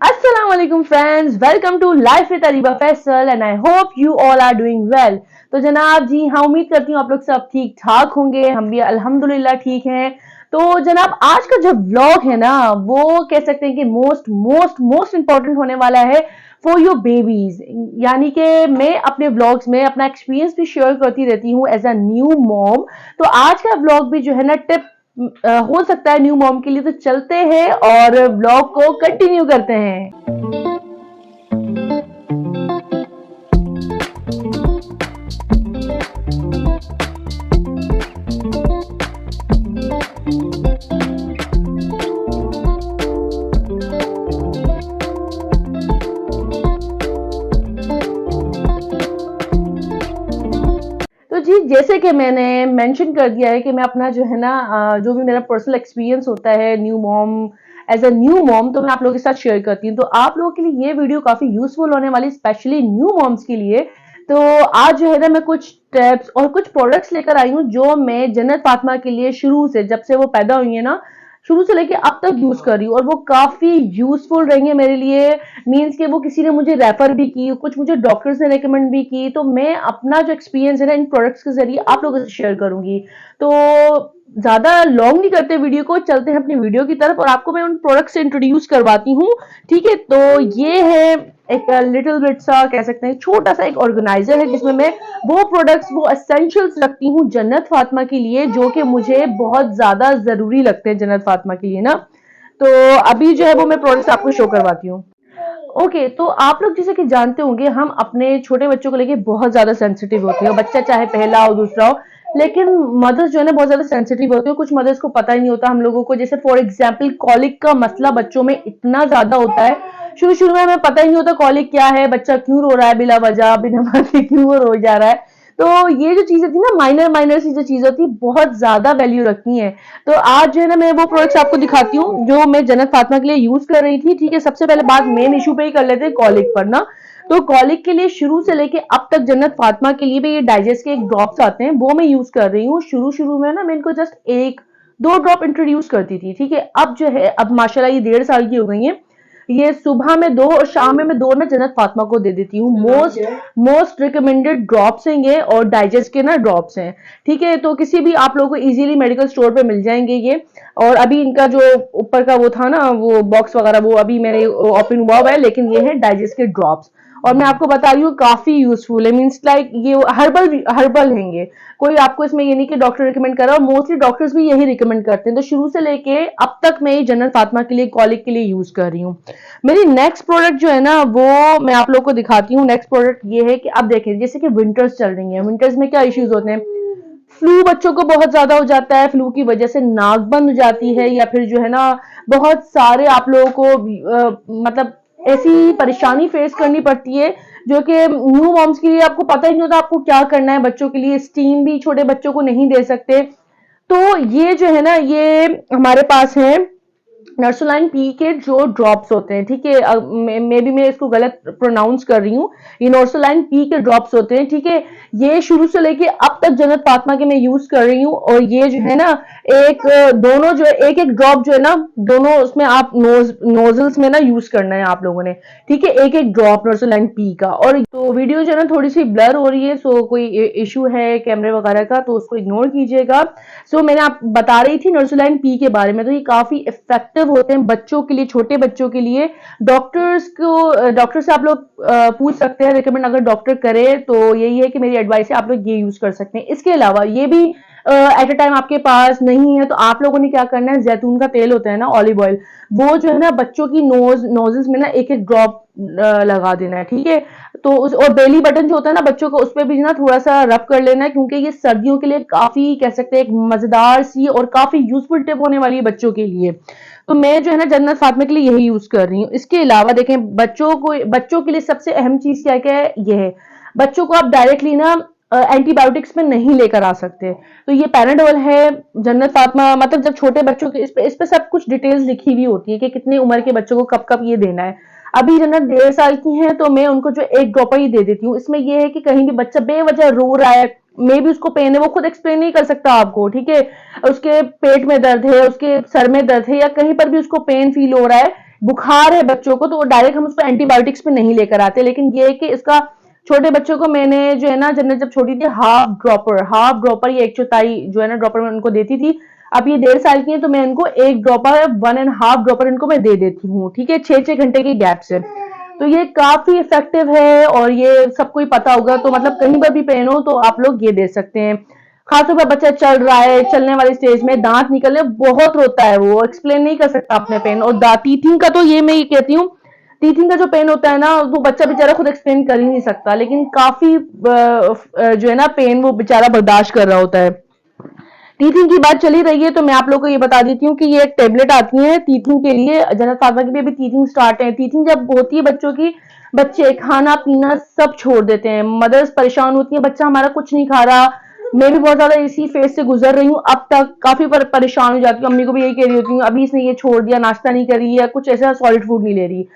Assalamu alaikum friends, welcome to Life with Ariba Faisal and I hope you all are doing well। तो जनाब जी हाँ, उम्मीद करती हूँ आप लोग सब ठीक ठाक होंगे, हम भी अल्हम्दुलिल्लाह ठीक हैं। तो जनाब आज का जो व्लॉग है ना, वो कह सकते हैं कि मोस्ट मोस्ट मोस्ट इम्पोर्टेंट होने वाला है फॉर योर बेबीज। यानी कि मैं अपने व्लॉग्स में अपना एक्सपीरियंस भी शेयर करती रहती हूँ एज अ न्यू मॉम। तो आज का व्लॉग भी जो है ना टिप हो सकता है न्यू मॉम के लिए। तो चलते हैं और ब्लॉग को कंटिन्यू करते हैं। तो जी जैसे कि मैंने मेंशन कर दिया है कि मैं अपना जो है ना जो भी मेरा पर्सनल एक्सपीरियंस होता है new mom, as a new mom, तो मैं आप लोगों के साथ शेयर करती हूँ। तो आप लोगों के लिए ये वीडियो काफी यूजफुल होने वाली, स्पेशली न्यू मॉम्स के लिए। तो आज जो है ना मैं कुछ टिप्स और कुछ प्रोडक्ट्स लेकर आई हूँ जो मैं जन्नत फातिमा के लिए शुरू से, जब से वो पैदा हुई है ना, शुरू से लेके अब तक यूज कर रही हूँ और वो काफी यूजफुल रहेंगे मेरे लिए। मीन्स कि वो किसी ने मुझे रेफर भी की, कुछ मुझे डॉक्टर्स ने रेकमेंड भी की। तो मैं अपना जो एक्सपीरियंस है ना इन प्रोडक्ट्स के जरिए आप लोगों से शेयर करूंगी। तो ज्यादा लॉन्ग नहीं करते वीडियो को, चलते हैं अपनी वीडियो की तरफ और आपको मैं उन प्रोडक्ट्स से इंट्रोड्यूस करवाती हूँ। ठीक है, तो ये है एक लिटिल बिट सा, कह सकते हैं छोटा सा एक ऑर्गेनाइजर है जिसमें मैं वो प्रोडक्ट्स, वो एसेंशियल्स रखती हूँ जन्नत फातिमा के लिए, जो कि मुझे बहुत ज्यादा जरूरी लगते हैं जन्नत फातिमा के लिए ना। तो अभी जो है वो मैं प्रोडक्ट्स आपको शो करवाती हूँ। ओके, तो आप लोग जैसे कि जानते होंगे हम अपने छोटे बच्चों को लेके बहुत ज्यादा सेंसिटिव होती है। बच्चा चाहे पहला हो दूसरा हो, लेकिन मदर्स जो है ना बहुत ज्यादा सेंसिटिव होती है। कुछ मदर्स को पता ही नहीं होता हम लोगों को, जैसे फॉर एग्जाम्पल कॉलिक का मसला बच्चों में इतना ज्यादा होता है। शुरू शुरू में हमें पता ही नहीं होता कॉलिक क्या है, बच्चा क्यों रो रहा है बिला वजह, बिना बात के क्यों वो रो जा रहा है। तो ये जो चीजें थी ना, माइनर माइनर सी जो चीजें थी, बहुत ज्यादा वैल्यू रखती हैं। तो आज जो है ना मैं वो प्रोडक्ट्स आपको दिखाती हूँ जो मैं जन्नत फातिमा के लिए यूज कर रही थी। ठीक है, सबसे पहले बात मेन इशू पे ही कर लेते हैं, कॉलिक पर ना। तो कॉलिक के लिए शुरू से लेके अब तक जन्नत फातिमा के लिए भी ये डाइजेस्ट के एक ड्रॉप्स आते हैं, वो मैं यूज कर रही हूँ। शुरू शुरू में ना मैं इनको जस्ट एक दो ड्रॉप इंट्रोड्यूस करती थी। ठीक है, अब जो है अब माशाल्लाह ये 1.5 साल की हो गई है। ये सुबह में 2 और शाम में मैं 2 ना जन्नत फातिमा को दे देती हूँ। मोस्ट मोस्ट रिकमेंडेड ड्रॉप्स हैं ये, और डाइजेस्ट के ना ड्रॉप्स हैं। ठीक है, तो किसी भी आप लोगों को इजीली मेडिकल स्टोर पे मिल जाएंगे ये। और अभी इनका जो ऊपर का वो था ना, वो बॉक्स वगैरह, वो अभी मैंने ओपन हुआ हुआ है, लेकिन ये है डाइजेस्ट के ड्रॉप्स। और मैं आपको बता रही हूँ काफी यूजफुल है। मीन्स लाइक ये हर्बल हर्बल हैंगे। कोई आपको इसमें ये नहीं कि डॉक्टर रिकमेंड कर रहा है, मोस्टली डॉक्टर्स भी यही रिकमेंड करते हैं। तो शुरू से लेके अब तक मैं ये जन्नत फातिमा के लिए, कॉलिक के लिए यूज कर रही हूँ। मेरी नेक्स्ट प्रोडक्ट जो है ना, वो मैं आप लोग को दिखाती हूँ। नेक्स्ट प्रोडक्ट ये है कि अब देखें, जैसे कि विंटर्स चल रही है, विंटर्स में क्या इश्यूज होते हैं। फ्लू बच्चों को बहुत ज्यादा हो जाता है, फ्लू की वजह से नाक बंद हो जाती है, या फिर जो है ना बहुत सारे आप लोगों को मतलब ऐसी परेशानी फेस करनी पड़ती है जो कि न्यू मॉम्स के लिए आपको पता ही नहीं होता आपको क्या करना है। बच्चों के लिए स्टीम भी छोटे बच्चों को नहीं दे सकते। तो ये जो है ना, ये हमारे पास है नर्सोलाइन पी के जो ड्रॉप्स होते हैं। ठीक है, मे बी मैं इसको गलत प्रोनाउंस कर रही हूँ। ये नर्सोलाइन पी के ड्रॉप्स होते हैं। ठीक है, ये शुरू से लेके अब तक जन्नत फातिमा के मैं यूज कर रही हूँ। और ये जो है ना एक दोनों जो है, एक एक ड्रॉप जो है ना, दोनों उसमें आप नोजल्स में ना यूज करना है आप लोगों ने। ठीक है, एक एक ड्रॉप नर्सोलाइन पी का। और तो वीडियो जो है ना थोड़ी सी ब्लर हो रही है, सो कोई इशू है कैमरे वगैरह का तो उसको इग्नोर कीजिएगा। सो मैंने आप बता रही थी नर्सोलाइन पी के बारे में। तो ये काफी इफेक्टिव होते हैं बच्चों के लिए, छोटे बच्चों के लिए। डॉक्टर से आप लोग पूछ सकते हैं रिकमेंड, अगर डॉक्टर करे तो यही है कि मेरी एडवाइस है आप लोग ये यूज कर सकते हैं। इसके अलावा ये भी एट अ टाइम आपके पास नहीं है तो आप लोगों ने क्या करना है, जैतून का तेल होता है ना, ऑलिव ऑयल, वो जो है ना बच्चों की नोजल्स में ना एक एक ड्रॉप लगा देना है। ठीक है, तो उस और बेली बटन जो होता है ना बच्चों को, उस पर भी ना थोड़ा सा रब कर लेना है, क्योंकि ये सर्दियों के लिए काफी, कह सकते हैं, एक मजेदार सी और काफी यूजफुल टिप होने वाली है बच्चों के लिए। तो मैं जो है ना जन्नत फातिमा के लिए यही यूज कर रही हूँ। इसके अलावा देखें, बच्चों के लिए सबसे अहम चीज क्या क्या है, ये है बच्चों को आप डायरेक्टली ना एंटीबायोटिक्स में नहीं लेकर आ सकते। तो ये पैराडोल है, जन्नत फातिमा, मतलब जब छोटे बच्चों के, इस पे सब कुछ डिटेल्स लिखी हुई होती है कि कितनी उम्र के बच्चों को कब कब ये देना है। अभी जन्नत 1.5 साल की है तो मैं उनको जो एक ड्रॉपर ही दे देती हूँ। इसमें ये है कि कहीं भी बच्चा बेवजह रो रहा है, मे भी उसको पेन है, वो खुद एक्सप्लेन नहीं कर सकता आपको। ठीक है, उसके पेट में दर्द है, उसके सर में दर्द है, या कहीं पर भी उसको पेन फील हो रहा है, बुखार है बच्चों को, तो डायरेक्ट हम उसको एंटीबायोटिक्स पे नहीं लेकर आते, लेकिन ये है कि इसका छोटे बच्चों को मैंने जो है ना, जन्नत जब छोटी थी, हाफ ड्रॉपर ये 1/4 जो है ना ड्रॉपर मैं उनको देती थी। अब ये 1.5 साल की है, तो मैं इनको 1 ड्रॉपर 1.5 ड्रॉपर इनको मैं दे देती हूँ, ठीक है, 6-6 घंटे के गैप से। तो ये काफी इफेक्टिव है और ये सबको ही पता होगा, तो मतलब कहीं पर भी पेन हो तो आप लोग ये दे सकते हैं। खासतौर पर बच्चा चल रहा है, चलने वाली स्टेज में दांत निकलने, बहुत रोता है, वो एक्सप्लेन नहीं कर सकता अपने पेन। और टीथिंग का तो ये मैं ये कहती हूँ, टीथिंग का जो पेन होता है ना, वो बच्चा बेचारा खुद एक्सप्लेन कर ही नहीं सकता, लेकिन काफी जो है ना पेन वो बेचारा बर्दाश्त कर रहा होता है। टीथिंग की बात चली रही है, तो मैं आप लोगों को ये बता देती हूँ कि ये एक टेबलेट आती है टीथिंग के लिए। जन्नत फातिमा की भी अभी टीथिंग स्टार्ट है। टीथिंग जब होती है बच्चों की, बच्चे खाना पीना सब छोड़ देते हैं, मदर्स परेशान होती है, बच्चा हमारा कुछ नहीं खा रहा। मैं भी बहुत ज्यादा इसी फेज से गुजर रही हूँ, अब तक काफी परेशान हो जाती हूँ, अम्मी को भी यही कह रही होती हूँ, अभी इसने ये छोड़ दिया, नाश्ता नहीं करी या कुछ ऐसा सॉलिड फूड नहीं ले रही।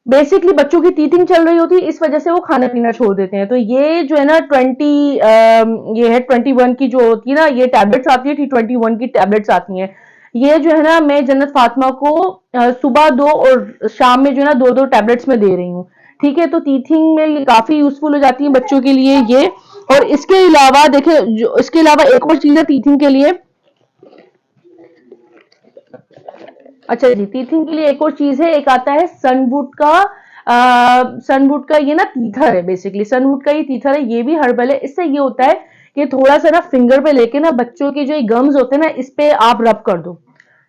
बेसिकली बच्चों की टीथिंग चल रही होती है, इस वजह से वो खाना पीना छोड़ देते हैं। तो ये जो है ना 21 की जो होती है ना, ये टैबलेट्स आती है, T21 की टैबलेट्स आती हैं। ये जो है ना मैं जन्नत फातिमा को सुबह 2 और शाम में जो है ना 2-2 टैबलेट्स में दे रही हूँ, ठीक है। तो टीथिंग में ये काफी यूजफुल हो जाती है बच्चों के लिए ये। और इसके अलावा देखे, जो इसके अलावा एक और चीज है टीथिंग के लिए। अच्छा जी, टीथिंग के लिए एक और चीज है, एक आता है सनवुड का। सनवुड का ये ना तीथर है, बेसिकली सनवुड का ये तीथर है, ये भी हर्बल है। इससे ये होता है कि थोड़ा सा ना फिंगर पे लेके ना बच्चों के जो गम्स होते हैं ना, इस पे आप रब कर दो,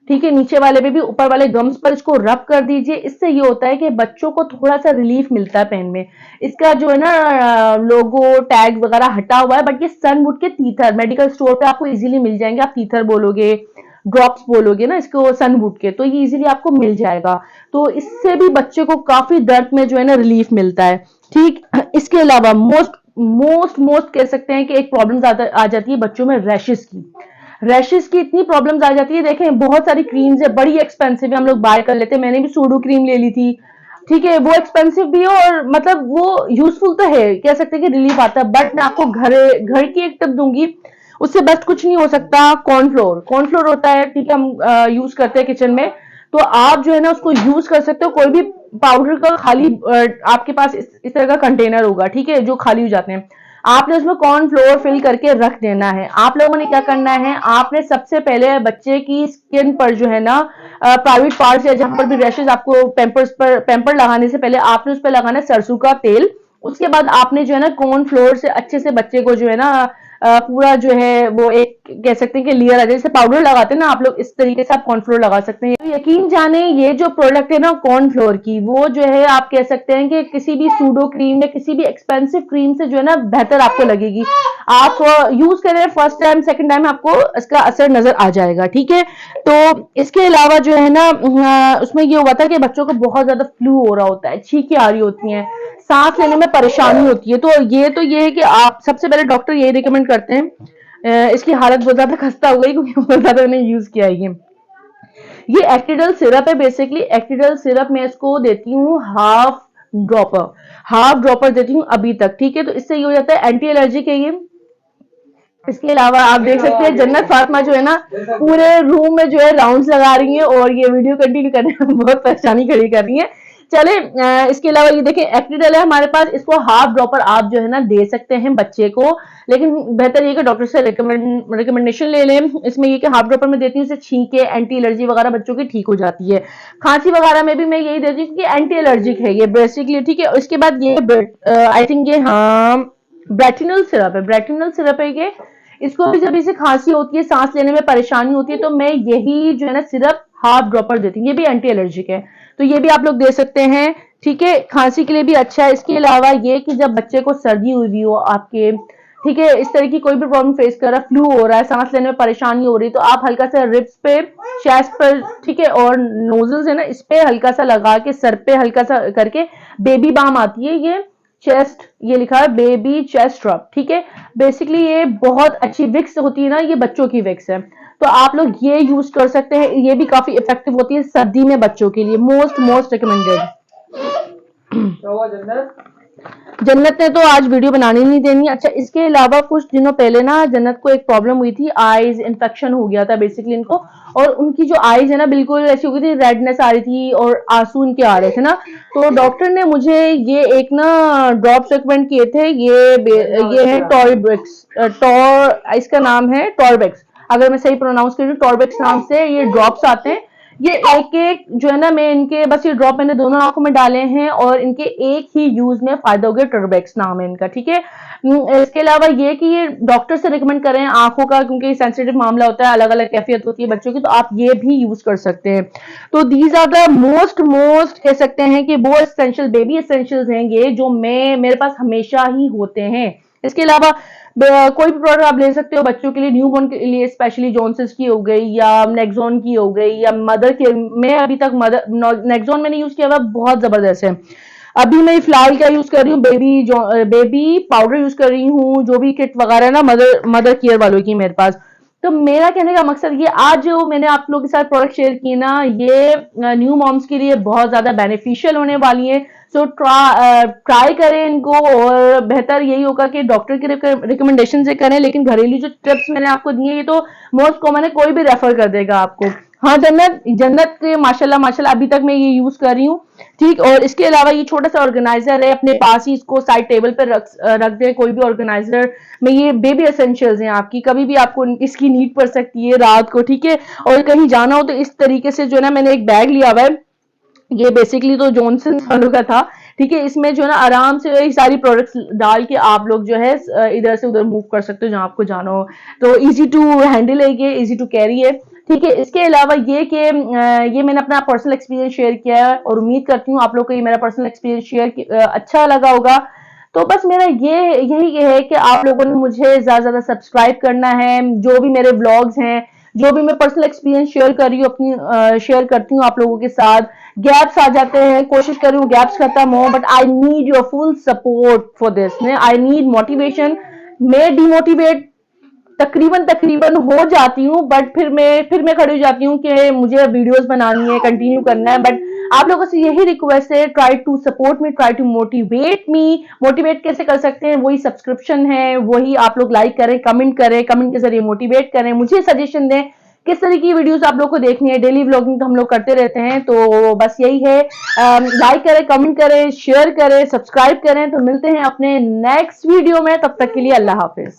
ठीक है, नीचे वाले पे भी, ऊपर वाले गम्स पर इसको रब कर दीजिए। इससे ये होता है कि बच्चों को थोड़ा सा रिलीफ मिलता है पेन में। इसका जो है ना लोगो टैग वगैरह हटा हुआ है, बट ये सनवुड के तीथर मेडिकल स्टोर पे आपको इजीली मिल जाएंगे। आप तीथर बोलोगे, ड्रॉप्स बोलोगे ना इसको सनवुड के, तो ये इजीली आपको मिल जाएगा। तो इससे भी बच्चे को काफी दर्द में जो है ना रिलीफ मिलता है, ठीक। इसके अलावा मोस्ट कह सकते हैं कि एक प्रॉब्लम आ जाती है बच्चों में, रैशेस की इतनी प्रॉब्लम्स आ जाती है। देखें बहुत सारी क्रीम्स है, बड़ी एक्सपेंसिव है, हम लोग बाय कर लेते हैं। मैंने भी सूडो क्रीम ले ली थी, ठीक है, वो एक्सपेंसिव भी है और मतलब वो यूजफुल तो है, कह सकते हैं कि रिलीफ आता है। बट मैं आपको घर की एक टिप दूंगी, उससे बेस्ट कुछ नहीं हो सकता। कॉर्नफ्लोर होता है, ठीक है, हम यूज करते हैं किचन में, तो आप जो है ना उसको यूज कर सकते हो। कोई भी पाउडर का खाली आपके पास इस तरह का कंटेनर होगा, ठीक है, जो खाली हो जाते हैं, आपने उसमें कॉर्नफ्लोर फिल करके रख देना है। आप लोगों ने क्या करना है, आपने सबसे पहले बच्चे की स्किन पर जो है ना प्राइवेट पार्ट्स या जहां पर भी रैशेज, आपको पैम्पर लगाने से पहले आपने उस पर लगाना है सरसों का तेल। उसके बाद आपने जो है ना कॉर्नफ्लोर से अच्छे से बच्चे को जो है ना पूरा जो है वो एक कह सकते हैं कि लेयर आ जाए, जैसे पाउडर लगाते हैं ना आप लोग, इस तरीके से आप कॉर्नफ्लोर लगा सकते हैं। तो यकीन जाने ये जो प्रोडक्ट है ना कॉर्नफ्लोर की, वो जो है आप कह सकते हैं कि किसी भी सूडो क्रीम या किसी भी एक्सपेंसिव क्रीम से जो है ना बेहतर आपको लगेगी। आप यूज करें फर्स्ट टाइम, सेकंड टाइम आपको इसका असर नजर आ जाएगा, ठीक है। तो इसके अलावा जो है ना उसमें ये हुआ था कि बच्चों को बहुत ज्यादा फ्लू हो रहा होता है, छींकें आ रही होती हैं, सांस लेने में परेशानी होती है। तो ये है कि आप सबसे पहले डॉक्टर यही रिकमेंड करते हैं। इसकी हालत बहुत ज्यादा खस्ता हो गई क्योंकि बहुत ज्यादा मैंने यूज किया है ये एक्टिडल सिरप है। बेसिकली एक्टिडल सिरप मैं इसको देती हूँ हाफ ड्रॉपर देती हूँ अभी तक, ठीक है। तो इससे ये हो जाता है एंटी एलर्जिक है ये। इसके अलावा आप देख सकते हैं जन्नत फातिमा जो है ना पूरे रूम में जो है राउंड्स लगा रही है और ये वीडियो कंटिन्यू करने में बहुत परेशानी खड़ी कर रही है। चले इसके अलावा ये देखें एक्टिडल है हमारे पास, इसको हाफ ड्रॉपर आप जो है ना दे सकते हैं बच्चे को, लेकिन बेहतर ये कि डॉक्टर से रिकमेंडेशन ले लें। इसमें ये कि हाफ ड्रॉपर में देती हूँ, इससे छींके एंटी एलर्जी वगैरह बच्चों की ठीक हो जाती है। खांसी वगैरह में भी मैं यही देती हूँ क्योंकि एंटी एलर्जिक है ये बेसिकली, ठीक है। उसके बाद ये आई थिंक ये हाँ ब्रेटिनल सिरप है ये। इसको भी जब इसे खांसी होती है, सांस लेने में परेशानी होती है, तो मैं यही जो है ना सिरप हाफ ड्रॉपर देती हूँ। ये भी एंटी एलर्जिक है, तो ये भी आप लोग दे सकते हैं, ठीक है, खांसी के लिए भी अच्छा है। इसके अलावा ये कि जब बच्चे को सर्दी हुई हो आपके, ठीक है, इस तरह की कोई भी प्रॉब्लम फेस कर रहा है, फ्लू हो रहा है, सांस लेने में परेशानी हो रही है, तो आप हल्का सा रिब्स पे, चेस्ट पर, ठीक है, और नोजल्स है ना इस पे हल्का सा लगा के, सर पे हल्का सा करके, बेबी बाम आती है ये चेस्ट, ये लिखा है बेबी चेस्ट रब, ठीक है। बेसिकली ये बहुत अच्छी विक्स होती है ना, ये बच्चों की विक्स है, तो आप लोग ये यूज कर सकते हैं। ये भी काफी इफेक्टिव होती है सर्दी में बच्चों के लिए, मोस्ट रिकमेंडेड। जन्नत ने तो आज वीडियो बनानी नहीं देनी। अच्छा, इसके अलावा कुछ दिनों पहले ना जन्नत को एक प्रॉब्लम हुई थी, आईज इन्फेक्शन हो गया था बेसिकली इनको, और उनकी जो आईज है ना बिल्कुल ऐसी हो गई थी, रेडनेस आ रही थी और आंसू इनके आ रहे थे ना। तो डॉक्टर ने मुझे ये एक ना ड्रॉप्स रिकमेंड किए थे, ये है टॉर्बेक्स, इसका नाम है टॉर्बेक्स, अगर मैं सही प्रोनाउंस कर रही हूँ, टॉर्बेक्स नाम से ये ड्रॉप्स आते हैं। ये एक एक जो है ना, मैं इनके बस ये ड्रॉप मैंने दोनों आंखों में डाले हैं और इनके एक ही यूज में फायदा हो गया। टर्बेक्स नाम है इनका, ठीक है। इसके अलावा ये कि ये डॉक्टर से रिकमेंड करें आंखों का, क्योंकि सेंसिटिव मामला होता है, अलग अलग कैफियत होती है बच्चों की, तो आप ये भी यूज कर सकते हैं। तो दीज आर द मोस्ट कह सकते हैं कि वो एसेंशियल बेबी एसेंशियल्स हैं ये, जो मेरे पास हमेशा ही होते हैं। इसके अलावा कोई भी प्रोडक्ट आप ले सकते हो बच्चों के लिए, न्यूबॉर्न के लिए स्पेशली, जॉनसन्स की हो गई या नेक्सॉन की हो गई या मदर के, मैं अभी तक मदर नेक्सॉन मैंने यूज किया हुआ, बहुत जबरदस्त है। अभी मैं फिलहाल क्या यूज कर रही हूँ, बेबी पाउडर यूज कर रही हूँ, जो भी किट वगैरह ना मदर केयर वालों की मेरे पास। तो मेरा कहने का मकसद ये, आज जो मैंने आप लोगों के साथ प्रोडक्ट शेयर किए ना, ये न्यू मॉम्स के लिए बहुत ज्यादा बेनिफिशियल होने वाली है। सो ट्राई करें इनको, और बेहतर यही होगा कि डॉक्टर की रिकमेंडेशन से करें, लेकिन घरेलू जो टिप्स मैंने आपको दिए ये तो मोस्ट कॉमन है, कोई भी रेफर कर देगा आपको। हाँ, जन्नत जन्नत के माशाल्लाह माशाल्लाह अभी तक मैं ये यूज कर रही हूँ, ठीक। और इसके अलावा ये छोटा सा ऑर्गेनाइजर है, अपने पास ही इसको साइड टेबल पर रख दे, कोई भी ऑर्गेनाइजर में। ये बेबी एसेंशियल्स हैं आपकी, कभी भी आपको इसकी नीड पड़ सकती है रात को, ठीक है। और कहीं जाना हो तो इस तरीके से जो है ना, मैंने एक बैग लिया हुआ है, ये बेसिकली तो जॉनसन वालों का था, ठीक है। इसमें जो है ना आराम से ये सारी प्रोडक्ट्स डाल के आप लोग जो है इधर से उधर मूव कर सकते हो जहां आपको जाना हो। तो इजी टू हैंडल है ये, इजी टू कैरी है, ठीक है। इसके अलावा ये कि ये मैंने अपना पर्सनल एक्सपीरियंस शेयर किया है, और उम्मीद करती हूँ आप लोग को ये मेरा पर्सनल एक्सपीरियंस शेयर अच्छा लगा होगा। तो बस मेरा यही है कि आप लोगों ने मुझे ज्यादा ज्यादा सब्सक्राइब करना है। जो भी मेरे व्लॉग्स हैं, जो भी मैं पर्सनल एक्सपीरियंस शेयर कर रही हूँ, अपनी शेयर करती हूँ आप लोगों के साथ, गैप्स आ जाते हैं, कोशिश कर रही हूँ गैप्स खत्म हो, but I need your full support for this. I need motivation. मैं डिमोटिवेट तकरीबन तकरीबन हो जाती हूँ, बट फिर मैं खड़ी हो जाती हूँ कि मुझे वीडियोस बनानी है, कंटिन्यू करना है। बट आप लोगों से यही रिक्वेस्ट है, try to support me, try to motivate me. Motivate कैसे कर सकते हैं, वही सब्सक्रिप्शन है, वही आप लोग लाइक करें, कमेंट करें, कमेंट के जरिए मोटिवेट करें, मुझे सजेशन दें किस तरह की वीडियोस आप लोग को देखनी है। डेली व्लॉगिंग तो हम लोग करते रहते हैं, तो बस यही है। लाइक करें, कमेंट करें, शेयर करें, सब्सक्राइब करें। तो मिलते हैं अपने नेक्स्ट वीडियो में, तब तक के लिए अल्लाह हाफिज।